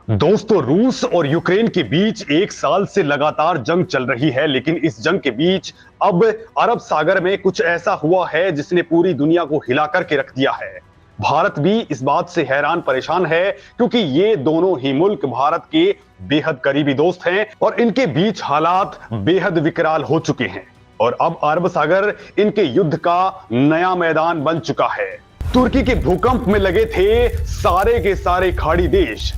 दोस्तों, रूस और यूक्रेन के बीच एक साल से लगातार जंग चल रही है, लेकिन इस जंग के बीच अब अरब सागर में कुछ ऐसा हुआ है जिसने पूरी दुनिया को हिला करके रख दिया है। भारत भी इस बात से हैरान परेशान है क्योंकि ये दोनों ही मुल्क भारत के बेहद करीबी दोस्त हैं और इनके बीच हालात बेहद विकराल हो चुके हैं और अब अरब सागर इनके युद्ध का नया मैदान बन चुका है। तुर्की के भूकंप में लगे थे सारे के सारे खाड़ी देश।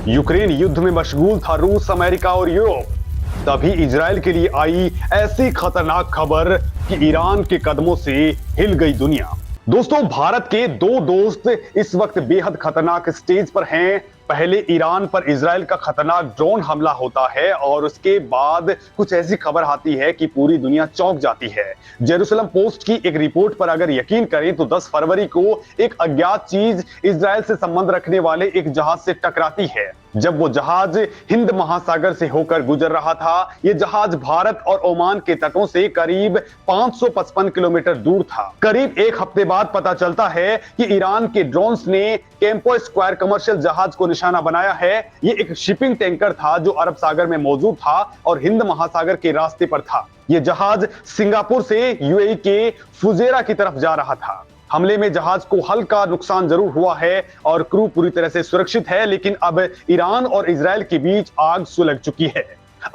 यूक्रेन युद्ध में मशगूल था रूस, अमेरिका और यूरोप। तभी इजराइल के लिए आई ऐसी खतरनाक खबर कि ईरान के कदमों से हिल गई दुनिया। दोस्तों, भारत के दो दोस्त इस वक्त बेहद खतरनाक स्टेज पर हैं। पहले ईरान पर इजराइल का खतरनाक ड्रोन हमला होता है और उसके बाद कुछ ऐसी खबर आती है कि पूरी दुनिया चौंक जाती है। जेरूसलम पोस्ट की एक रिपोर्ट पर अगर यकीन करें तो 10 फरवरी को एक अज्ञात चीज इजराइल से संबंध रखने वाले एक जहाज से टकराती है। जब वो जहाज हिंद महासागर से होकर गुजर रहा था, ये जहाज भारत और ओमान के तटों से करीब 555 किलोमीटर दूर था। करीब एक हफ्ते बाद पता चलता है कि ईरान के ड्रोन्स ने कैंपो स्क्वायर कमर्शियल जहाज को निशाना बनाया है। ये एक शिपिंग टैंकर था जो अरब सागर में मौजूद था और हिंद महासागर के रास्ते पर था। ये जहाज सिंगापुर से यूएई के फुजेरा की तरफ जा रहा था। हमले में जहाज को हल्का नुकसान जरूर हुआ है और क्रू पूरी तरह से सुरक्षित है, लेकिन अब ईरान और इजराइल के बीच आग सुलग चुकी है।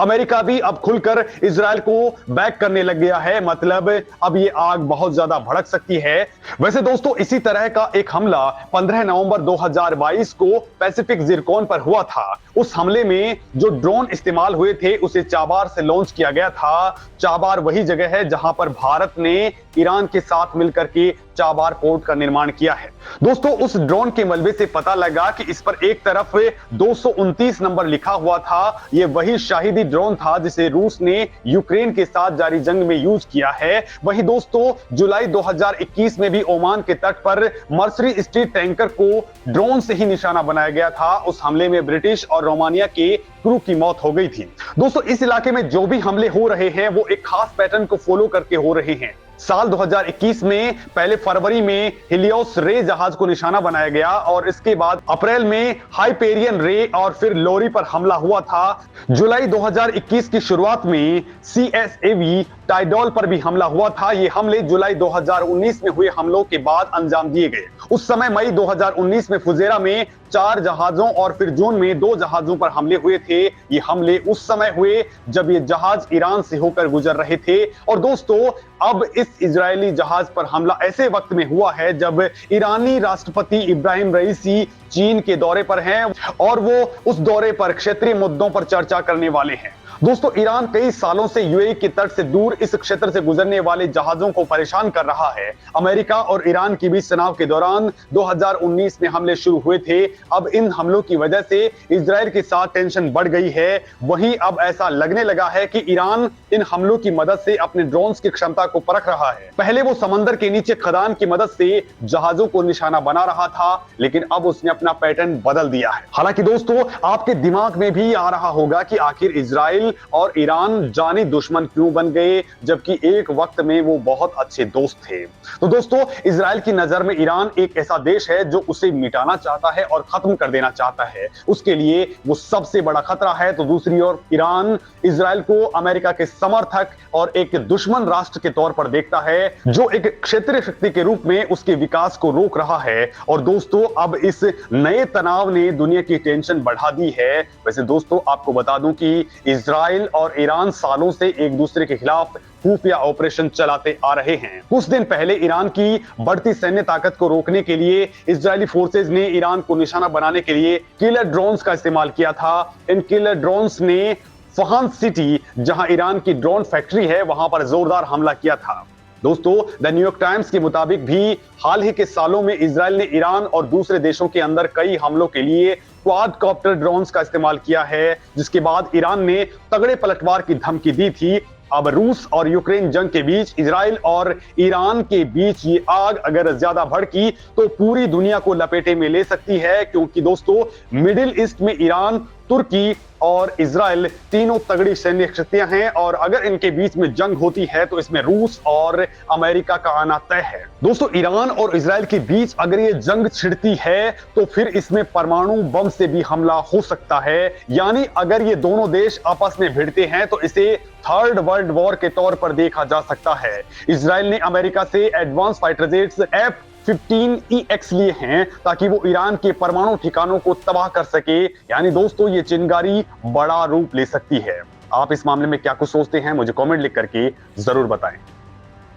अमेरिका भी अब खुलकर इजराइल को बैक करने लग गया है, मतलब अब ये आग बहुत ज्यादा भड़क सकती है। वैसे दोस्तों, इसी तरह का एक हमला 15 नवंबर 2022 को पैसिफिक जिरकॉन पर हुआ था। उस हमले में जो ड्रोन इस्तेमाल हुए थे उसे चाबार से लॉन्च किया गया था। चाबार वही जगह है जहां पर भारत ने ईरान के साथ मिलकर के चाबार पोर्ट का निर्माण किया है। दोस्तों, उस ड्रोन के मलबे से पता लगा कि इस पर एक तरफ 229 नंबर लिखा हुआ था। यह वही शाहिदी ड्रोन था जिसे रूस ने यूक्रेन के साथ जारी जंग में यूज किया है। वही दोस्तों, जुलाई 2021 में भी ओमान के तट पर मर्सरी स्ट्रीट टैंकर को ड्रोन से ही निशाना बनाया गया था। उस हमले में ब्रिटिश और रोमानिया के क्रू की मौत हो गई थी। दोस्तों, इस इलाके में जो भी हमले हो रहे हैं वो एक खास पैटर्न को फॉलो करके हो रहे हैं। साल 2021 में पहले फरवरी में हिलियोस रे जहाज को निशाना बनाया गया और इसके बाद अप्रैल में हाइपेरियन रे और फिर लोरी पर हमला हुआ था। जुलाई 2021 की शुरुआत में CSAV टाइडॉल पर भी हमला हुआ था। ये हमले जुलाई 2019 में हुए हमलों के बाद अंजाम दिए गए। उस समय मई 2019 में फुजेरा में 4 जहाजों और फिर जून में 2 जहाजों पर हमले हुए थे। ये हमले उस समय हुए जब ये जहाज ईरान से होकर गुजर रहे थे। और दोस्तों, अब इस इजरायली जहाज पर हमला ऐसे वक्त में हुआ है जब ईरानी राष्ट्रपति इब्राहिम रईसी चीन के दौरे पर हैं और वो उस दौरे पर क्षेत्रीय मुद्दों पर चर्चा करने वाले हैं। दोस्तों, ईरान कई सालों से यूएई के तट से दूर इस क्षेत्र से गुजरने वाले जहाजों को परेशान कर रहा है। अमेरिका और ईरान के बीच तनाव के दौरान 2019 में हमले शुरू हुए थे। अब इन हमलों की वजह से इजराइल के साथ टेंशन बढ़ गई है। वहीं अब ऐसा लगने लगा है कि ईरान इन हमलों की मदद से अपने ड्रोन्स की क्षमता को परख रहा है। पहले वो समंदर के नीचे खदान की मदद से जहाजों को निशाना बना रहा था, लेकिन अब उसने अपना पैटर्न बदल दिया है। हालांकि दोस्तों, आपके दिमाग में भी आ रहा होगा कि आखिर इजराइल और ईरान जानी दुश्मन क्यों बन गए, जबकि एक वक्त में वो बहुत अच्छे दोस्त थे। तो दोस्तों, इजराइल की नजर में ईरान एक ऐसा देश है जो उसे मिटाना चाहता है और खत्म कर देना चाहता है। उसके लिए वो सबसे बड़ा खतरा है। तो दूसरी ओर ईरान इजराइल को अमेरिका के समर्थक और एक दुश्मन राष्ट्र के तौर पर देखता है जो एक क्षेत्रीय शक्ति के रूप में उसके विकास को रोक रहा है। और दोस्तों, अब इस नए तनाव ने दुनिया की टेंशन बढ़ा दी है। वैसे दोस्तों, आपको बता दूं कि इजराइल और ईरान सालों से एक दूसरे के खिलाफ खुफिया ऑपरेशन चलाते आ रहे हैं। कुछ दिन पहले ईरान की बढ़ती सैन्य ताकत को रोकने के लिए इजरायली फोर्सेज ने ईरान को निशाना बनाने के लिए किलर ड्रोन्स का इस्तेमाल किया था। इन किलर ड्रोन्स ने फहान सिटी, जहां ईरान की ड्रोन फैक्ट्री है, वहां पर जोरदार हमला किया था। दोस्तों, द न्यूयॉर्क टाइम्स के मुताबिक भी हाल ही के सालों में इजराइल ने ईरान और दूसरे देशों के अंदर कई हमलों के लिए क्वाडकॉप्टर ड्रोन्स का इस्तेमाल किया है, जिसके बाद ईरान ने तगड़े पलटवार की धमकी दी थी। अब रूस और यूक्रेन जंग के बीच, इजराइल और ईरान के बीच ये आग अगर ज्यादा भड़की तो पूरी दुनिया को लपेटे में ले सकती है, क्योंकि दोस्तों, मिडिल ईस्ट में ईरान, तुर्की और इजराइल तीनों तगड़ी सैन्य शक्तियां हैं और अगर इनके बीच में जंग होती है तो इसमें रूस और अमेरिका का आना तय है। दोस्तों, ईरान और इजराइल के बीच अगर ये जंग छिड़ती है तो फिर इसमें परमाणु बम से भी हमला हो सकता है। यानी अगर ये दोनों देश आपस में भिड़ते हैं तो इसे थर्ड वर्ल्ड वॉर के तौर पर देखा जा सकता है। इजराइल ने अमेरिका से एडवांस फाइटर जेट्स F-15EX लिए हैं ताकि वो ईरान के परमाणु ठिकानों को तबाह कर सके। यानी दोस्तों, ये चिंगारी बड़ा रूप ले सकती है। आप इस मामले में क्या कुछ सोचते हैं, मुझे कमेंट लिख करके जरूर बताएं।